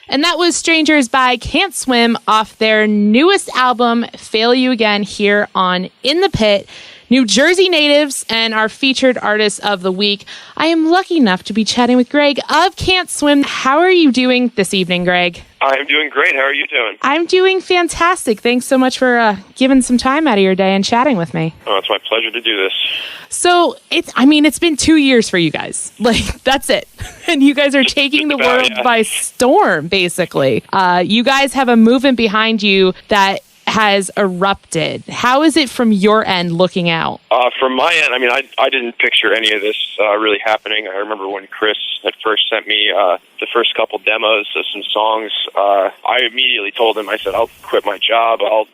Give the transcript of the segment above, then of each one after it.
And that was Strangers by Can't Swim off their newest album, Fail You Again, here on In the Pit. New Jersey natives and our featured artist of the week. I am lucky enough to be chatting with Greg of Can't Swim. How are you doing this evening, Greg? I'm doing great. How are you doing? I'm doing fantastic. Thanks so much for giving some time out of your day and chatting with me. Oh, it's my pleasure to do this. So, it's been 2 years for you guys. Like, that's it. And you guys are taking the world by storm, basically. You guys have a movement behind you that has erupted. How is it from your end looking out? From my end, I didn't picture any of this really happening. I remember when Chris had first sent me the first couple demos of some songs. I immediately told him, I said, I'll quit my job. I'll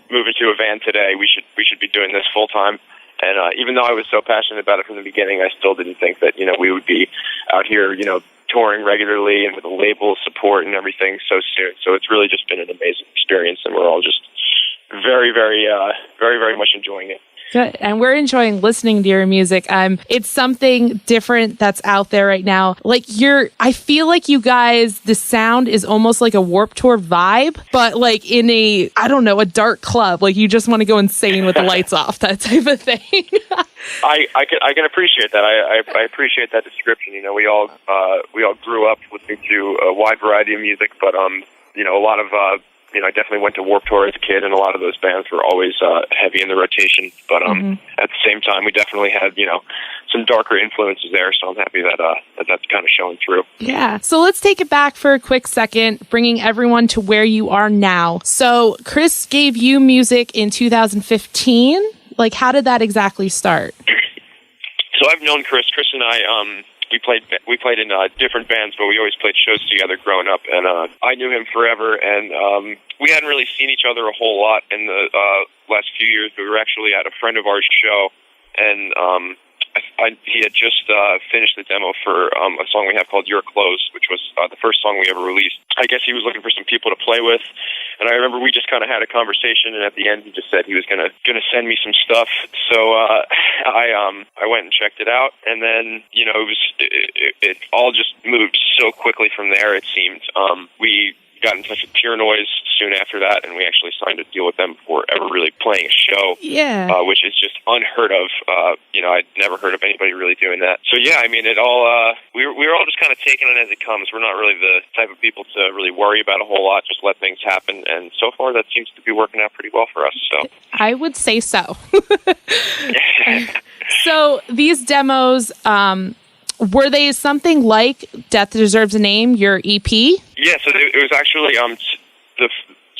move into a van today. We should be doing this full time. And even though I was so passionate about it from the beginning, I still didn't think that we would be out here, touring regularly and with the label support and everything so soon. So it's really just been an amazing experience, and we're all just very, very, very, very much enjoying it. Good. And we're enjoying listening to your music. It's something different that's out there right now. I feel like you guys, the sound is almost like a Warped Tour vibe, but like in a dark club. Like you just want to go insane with the lights off, that type of thing. I can appreciate that. I appreciate that description. We all grew up listening to a wide variety of music, but a lot of I definitely went to Warped Tour as a kid, and a lot of those bands were always heavy in the rotation. But at the same time, we definitely had some darker influences there. So I'm happy that that's kind of showing through. Yeah. So let's take it back for a quick second, bringing everyone to where you are now. So Chris gave you music in 2015. Like, how did that exactly start? So I've known Chris. Chris and I, we played in different bands, but we always played shows together growing up. And I knew him forever, and we hadn't really seen each other a whole lot in the last few years. But we were actually at a friend of ours' show, and he had just finished the demo for a song we have called Your Clothes, which was the first song we ever released. I guess he was looking for some people to play with, and I remember we just kind of had a conversation, and at the end he just said he was gonna send me some stuff. So I went and checked it out, and then it all just moved so quickly from there. It seemed we got in touch with Pure Noise soon after that, and we actually signed a deal with them before ever really playing a show. Yeah, which is just unheard of. I'd never heard of anybody really doing that. So yeah, it all we were all just kind of taking it as it comes. We're not really the type of people to really worry about a whole lot. Just let things happen, and so far that seems to be working out pretty well for us. So I would say so. So these demos, were they something like Death Deserves a Name, your EP? Yeah, so it was actually the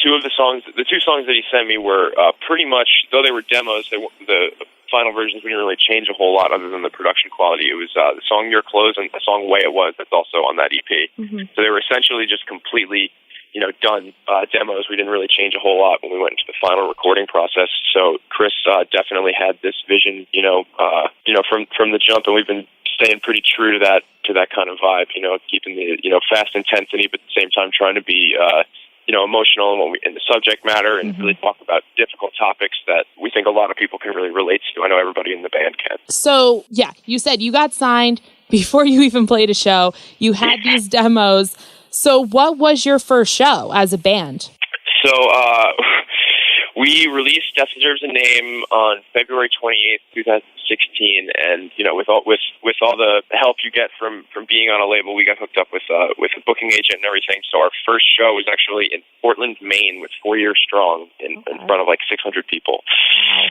two songs that he sent me were pretty much, though they were demos, the final versions, we didn't really change a whole lot other than the production quality. It was the song Your Clothes and the song Way It Was that's also on that EP. Mm-hmm. So they were essentially just completely done demos. We didn't really change a whole lot when we went into the final recording process. So Chris definitely had this vision, from the jump, and we've been staying pretty true to that kind of vibe, keeping the, fast intensity, but at the same time trying to be, emotional in the subject matter and really talk about difficult topics that we think a lot of people can really relate to. I know everybody in the band can. So, yeah, you said you got signed before you even played a show. You had these demos. So what was your first show as a band? So we released Death Deserves a Name on February 28th, 2016, and with all the help you get from being on a label, we got hooked up with a booking agent and everything. So our first show was actually in Portland, Maine, with 4 Years Strong in front of like 600 people. Wow.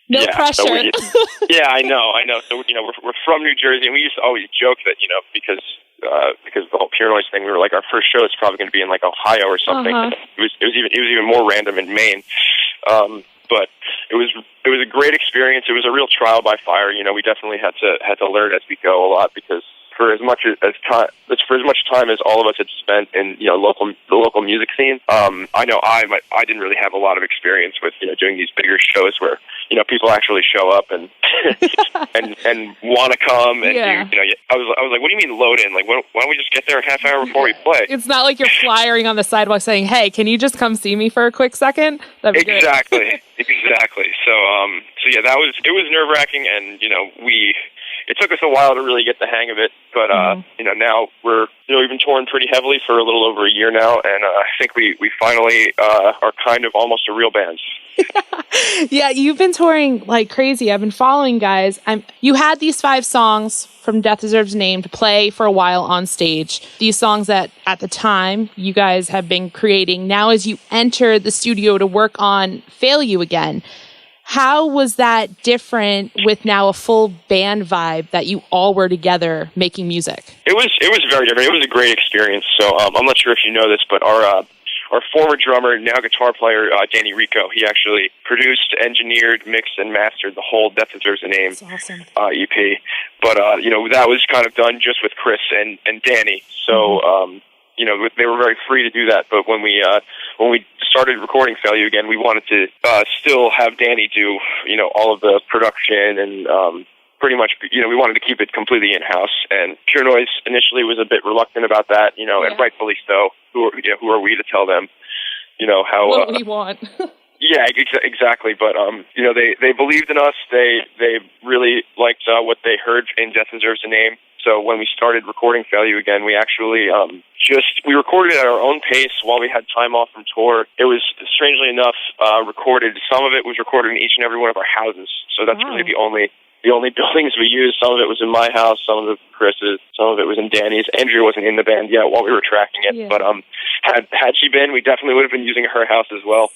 No pressure. So I know. So we're from New Jersey, and we used to always joke that because of the whole Pure Noise thing, we were like, our first show is probably going to be in like Ohio or something. It was even more random in Maine. But it was a great experience. It was a real trial by fire. We definitely had to learn as we go a lot, because for as much time as all of us had spent in the local music scene, I know I didn't really have a lot of experience with doing these bigger shows where people actually show up and and want to come and do, I was like, what do you mean load in? Like, why don't we just get there a half hour before we play? It's not like you're flyering on the sidewalk saying, hey, can you just come see me for a quick second? That'd be exactly. So yeah, it was nerve wracking, and we it took us a while to really get the hang of it, but now we've been touring pretty heavily for a little over a year now, and I think we finally are kind of almost a real band. Yeah, you've been touring like crazy. I've been following, guys. You had these 5 songs from Death Deserves a Name to play for a while on stage. These songs that at the time you guys have been creating. Now as you enter the studio to work on Fail You Again, how was that different with now a full band vibe that you all were together making music? It was very different. It was a great experience. So I'm not sure if you know this, but our former drummer, now guitar player, Danny Rico, he actually produced, engineered, mixed, and mastered the whole Death Deserves a Name EP. But, that was kind of done just with Chris and Danny. So, they were very free to do that. But when we started recording Fail You Again, we wanted to still have Danny do, all of the production and pretty much, we wanted to keep it completely in-house. And Pure Noise initially was a bit reluctant about that, and rightfully so. Who are we to tell them, how... what we want. Yeah, exactly. But, they believed in us. They really liked what they heard in Death Deserves a Name. So when we started recording Fail You Again, we actually we recorded at our own pace while we had time off from tour. It was, strangely enough, recorded. Some of it was recorded in each and every one of our houses. So that's really the only buildings we used. Some of it was in my house, some of it was Chris's, some of it was in Danny's. Andrea wasn't in the band yet while we were tracking it, but had she been, we definitely would have been using her house as well.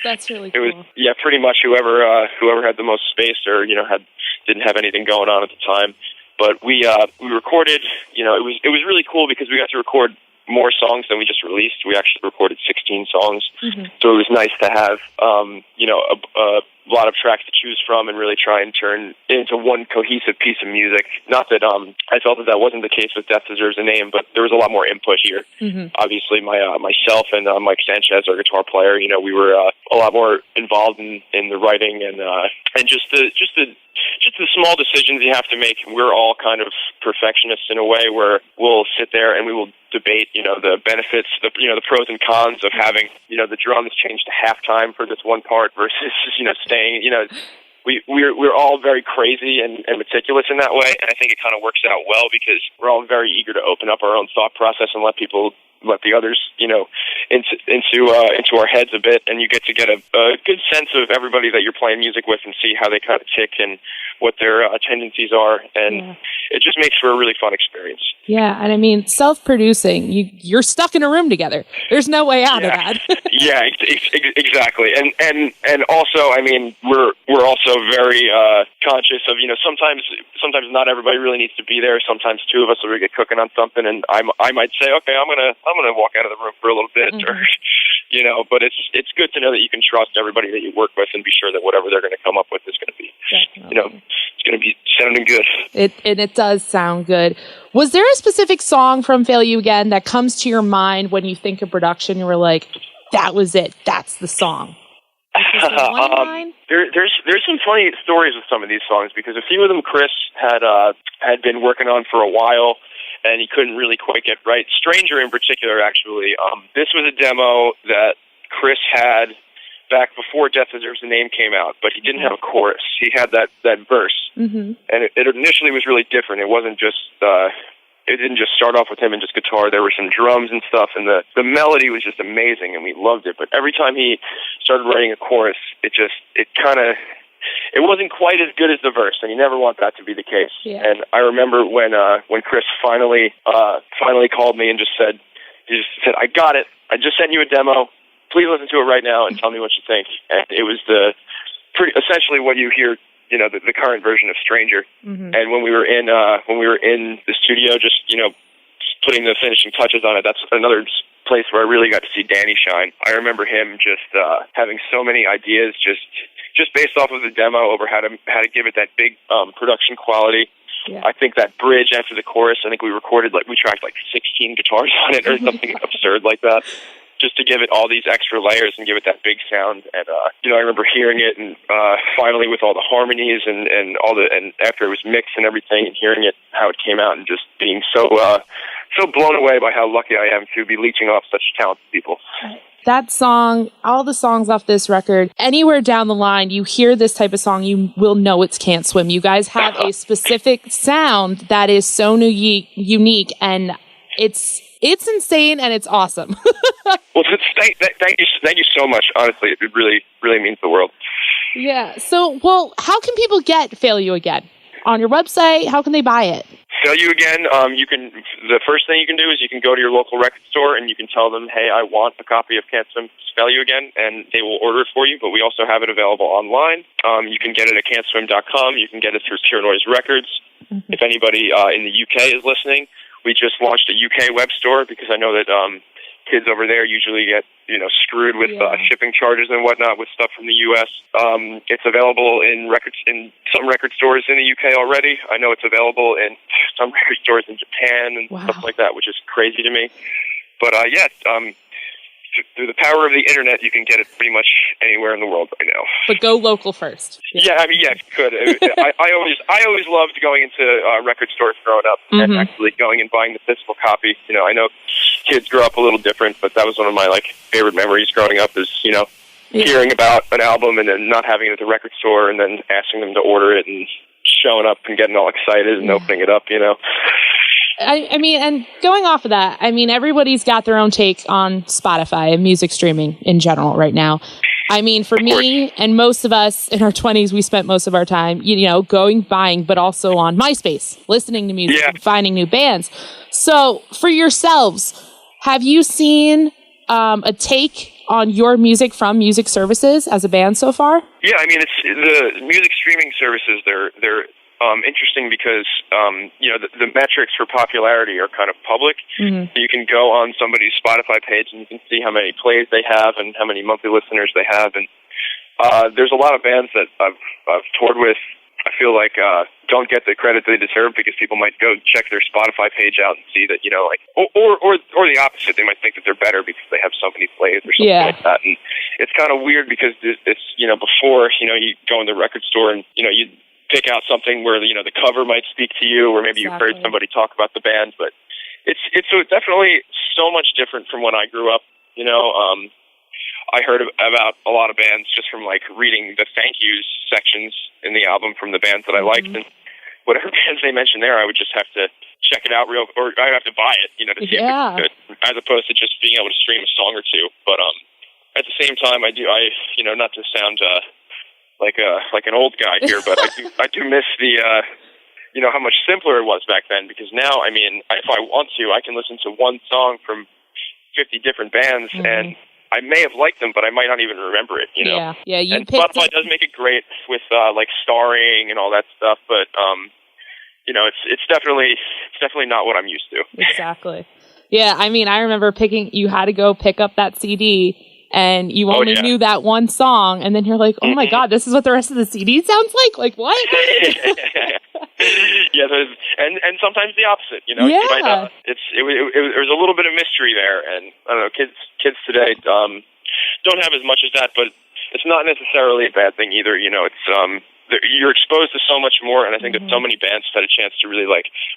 That's really cool. It was pretty much whoever had the most space or didn't have anything going on at the time. But we recorded. It was really cool because we got to record more songs than we just released. We actually recorded 16 songs, so it was nice to have a lot of tracks to choose from and really try and turn into one cohesive piece of music. Not that I felt that wasn't the case with Death Deserves a Name, but there was a lot more input here. Obviously, myself and Mike Sanchez, our guitar player, we were a lot more involved in the writing and just the small decisions you have to make. We're all kind of perfectionists in a way where we'll sit there and we will debate, the benefits, the pros and cons of having, the drums change to halftime for this one part versus, staying, we're all very crazy and meticulous in that way. And I think it kind of works out well because we're all very eager to open up our own thought process and let the others, into our heads a bit, and you get a good sense of everybody that you're playing music with and see how they kind of tick and what their tendencies are, and it just makes for a really fun experience. Yeah, and I mean, self-producing, you're stuck in a room together. There's no way out of that. Yeah, exactly, and also, I mean, we're also very conscious of sometimes not everybody really needs to be there. Sometimes two of us will get cooking on something, and I might say, okay, I'm gonna walk out of the room for a little bit, or but it's good to know that you can trust everybody that you work with and be sure that whatever they're going to come up with is going to be, it's going to be sounding good. It does sound good. Was there a specific song from Fail You Again that comes to your mind when you think of production? You were like, that was it. That's the song. There's some funny stories with some of these songs because a few of them Chris had been working on for a while, and he couldn't really quite get right. Stranger in particular, actually. This was a demo that Chris had back before Death Deserves a Name came out, but he didn't have a chorus. He had that verse. And it initially was really different. It wasn't just... it didn't just start off with him and just guitar. There were some drums and stuff, and the melody was just amazing, and we loved it. But every time he started writing a chorus, it wasn't quite as good as the verse, and you never want that to be the case. Yeah. And I remember when Chris finally called me and he just said, I got it. I just sent you a demo. Please listen to it right now and tell me what you think. And it was essentially what you hear, the current version of Stranger. And when we were in the studio, just putting the finishing touches on it, that's another place where I really got to see Danny shine. I remember him just having so many ideas, just based off of the demo over how to give it that big production quality. Yeah. I think that bridge after the chorus, I think we tracked 16 guitars on it or something absurd like that, just to give it all these extra layers and give it that big sound. And I remember hearing it and finally with all the harmonies and after it was mixed and everything, and hearing it how it came out and just being so blown away by how lucky I am to be leeching off such talented people. That song, all the songs off this record, anywhere down the line, you hear this type of song, you will know it's Can't Swim. You guys have a specific sound that is so unique, and it's insane and it's awesome. Well, thank you so much. Honestly, it really, really means the world. Yeah. So, well, how can people get Fail You Again? On your website, how can they buy it? Fail You Again, the first thing you can do is you can go to your local record store and you can tell them, hey, I want a copy of Can't Swim, Fail You Again, and they will order it for you, but we also have it available online. You can get it at can'tswim.com. You can get it through Pure Noise Records. Mm-hmm. If anybody in the UK is listening, we just launched a UK web store because I know that kids over there usually get screwed with shipping charges and whatnot with stuff from the U.S. It's available in some record stores in the U.K. already. I know it's available in some record stores in Japan and stuff like that, which is crazy to me. But through the power of the internet, you can get it pretty much anywhere in the world right now. But go local first. Yeah, if you could. I always loved going into record stores growing up and actually going and buying the physical copy. I know kids grow up a little different, but that was one of my favorite memories growing up is hearing about an album and then not having it at the record store and then asking them to order it and showing up and getting all excited and opening it up. I mean, and going off of that, I mean, everybody's got their own take on Spotify and music streaming in general right now. I mean, for me and most of us in our 20s, we spent most of our time, buying, but also on MySpace, listening to music and finding new bands. So for yourselves, have you seen a take on your music from music services as a band so far? Yeah, I mean, it's the music streaming services. They're interesting because the metrics for popularity are kind of public. Mm-hmm. So you can go on somebody's Spotify page and you can see how many plays they have and how many monthly listeners they have. And there's a lot of bands that I've toured with. I feel like don't get the credit they deserve because people might go check their Spotify page out and see that or the opposite. They might think that they're better because they have so many plays or something like that. And it's kind of weird because it's before you go in the record store and you pick out something where the cover might speak to you, or maybe you've heard somebody talk about the band. But it's definitely so much different from when I grew up. I heard about a lot of bands just from reading the thank yous sections in the album from the bands that I liked, and whatever bands they mentioned there, I would just have to check it out or I'd have to buy it, to see if it was good, as opposed to just being able to stream a song or two. But at the same time, I not to sound like an old guy here, but I do miss the how much simpler it was back then, because now, I mean, if I want to, I can listen to one song from 50 different bands and I may have liked them, but I might not even remember it, Yeah, and Spotify does make it great with starring and all that stuff, but it's definitely not what I'm used to. Exactly. Yeah, I mean, I remember you had to go pick up that CD and you only knew that one song, and then you're like, oh my God, this is what the rest of the CD sounds like? Like, what? And sometimes the opposite, It was a little bit of mystery there, and I don't know, kids today don't have as much as that, but it's not necessarily a bad thing either. It's you're exposed to so much more, and I think that so many bands have had a chance to really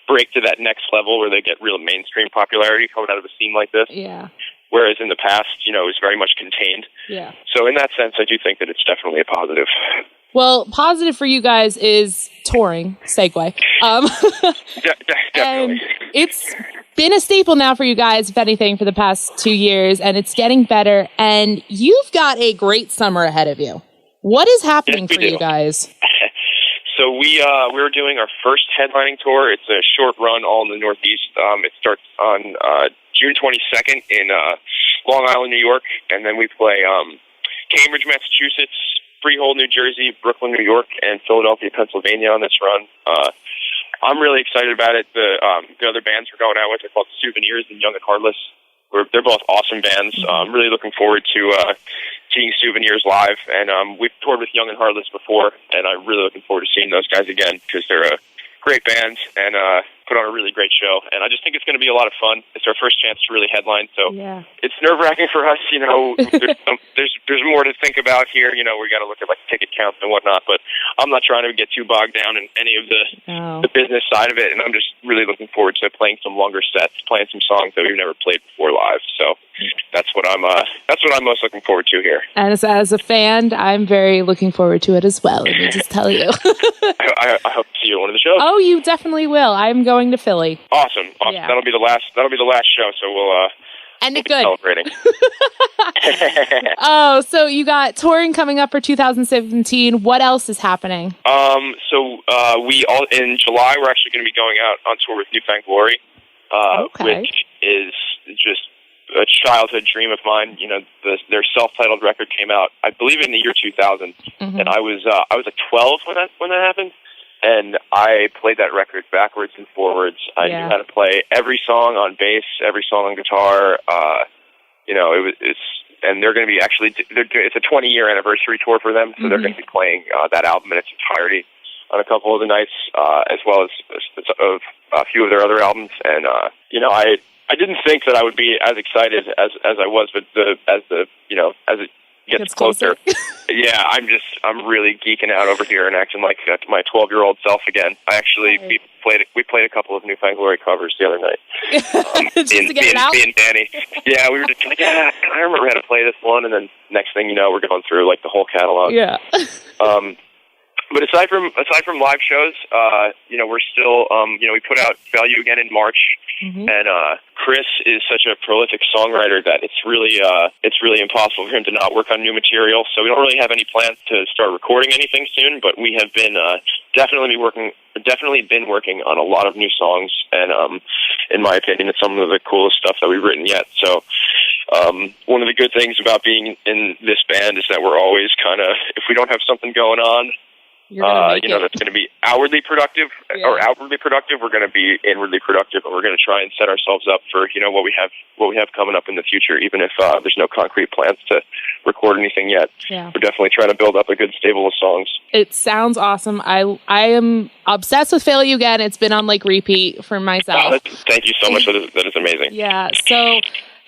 break to that next level where they get real mainstream popularity coming out of a scene like this. Yeah. Whereas in the past, it was very much contained. Yeah. So in that sense, I do think that it's definitely a positive. Well, positive for you guys is touring, segue. Definitely. And it's been a staple now for you guys, if anything, for the past 2 years, and it's getting better. And you've got a great summer ahead of you. What is happening for you guys? So we're doing our first headlining tour. It's a short run all in the Northeast. It starts on June 22nd in Long Island, New York, and then we play Cambridge, Massachusetts, Freehold, New Jersey, Brooklyn, New York, and Philadelphia, Pennsylvania on this run. I'm really excited about it. The other bands we're going out with are called Souvenirs and Young and Heartless. They're both awesome bands. I'm really looking forward to seeing Souvenirs live, and we've toured with Young and Heartless before, and I'm really looking forward to seeing those guys again because they're a great band, and put on a really great show. And I just think it's going to be a lot of fun. It's our first chance to really headline, so it's nerve-wracking for us. You know, there's more to think about here. You know, we got to look at like ticket counts and whatnot, but I'm not trying to get too bogged down in any of the business side of it, and I'm just really looking forward to playing some longer sets, playing some songs that we've never played before live. So that's what I'm most looking forward to here. And as a fan, I'm very looking forward to it as well. Let me just tell you. I hope to see you at one of the shows. Oh, you definitely will. I'm going to Philly. Awesome. Yeah. That'll be the last show. So we'll end it good. Celebrating. Oh, so you got touring coming up for 2017. What else is happening? We all in July we're actually going to be going out on tour with New Found Glory, which is just a childhood dream of mine. You know, their self-titled record came out, I believe, in the year 2000, and I was like 12 when that happened, and I played that record backwards and forwards. I knew how to play every song on bass, every song on guitar. You know, and they're going to be it's a 20-year anniversary tour for them, so they're going to be playing that album in its entirety on a couple of the nights, as well as a few of their other albums. And you know, I didn't think that I would be as excited as I was, but as it gets closer, I'm really geeking out over here and acting like my 12-year-old self again. We played a couple of New Found Glory covers the other night. Me and Danny. Yeah, we were just like, I remember how to play this one, and then next thing you know, we're going through like the whole catalog. Yeah. But aside from live shows, you know, we're still, you know, we put out Fail You Again in March, and Chris is such a prolific songwriter that it's really impossible for him to not work on new material. So we don't really have any plans to start recording anything soon, but we have been definitely been working on a lot of new songs, and in my opinion, it's some of the coolest stuff that we've written yet. So one of the good things about being in this band is that we're always kind of, if we don't have something going on, you know, that's going to be outwardly productive, we're going to be inwardly productive, and we're going to try and set ourselves up for, you know, what we have coming up in the future, even if there's no concrete plans to record anything yet. Yeah. We're definitely trying to build up a good stable of songs. It sounds awesome. I am obsessed with Fail You Again. It's been on like repeat for myself. Thank you so much. That is amazing. Yeah. So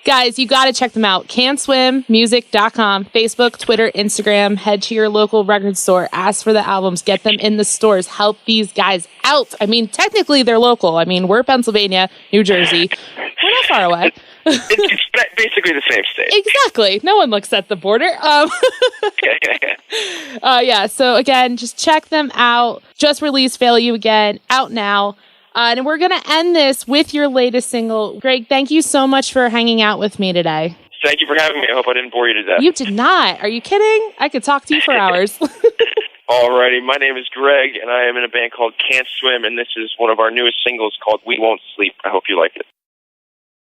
guys, you got to check them out. CanSwimMusic.com, Facebook, Twitter, Instagram. Head to your local record store. Ask for the albums. Get them in the stores. Help these guys out. I mean, technically, they're local. I mean, we're Pennsylvania, New Jersey. We're not far away. It's basically the same state. Exactly. No one looks at the border. Yeah, so again, just check them out. Just released Fail You Again, out now. And we're going to end this with your latest single. Greg, thank you so much for hanging out with me today. Thank you for having me. I hope I didn't bore you to death. You did not. Are you kidding? I could talk to you for hours. Alrighty, my name is Greg, and I am in a band called Can't Swim, and this is one of our newest singles called We Won't Sleep. I hope you like it.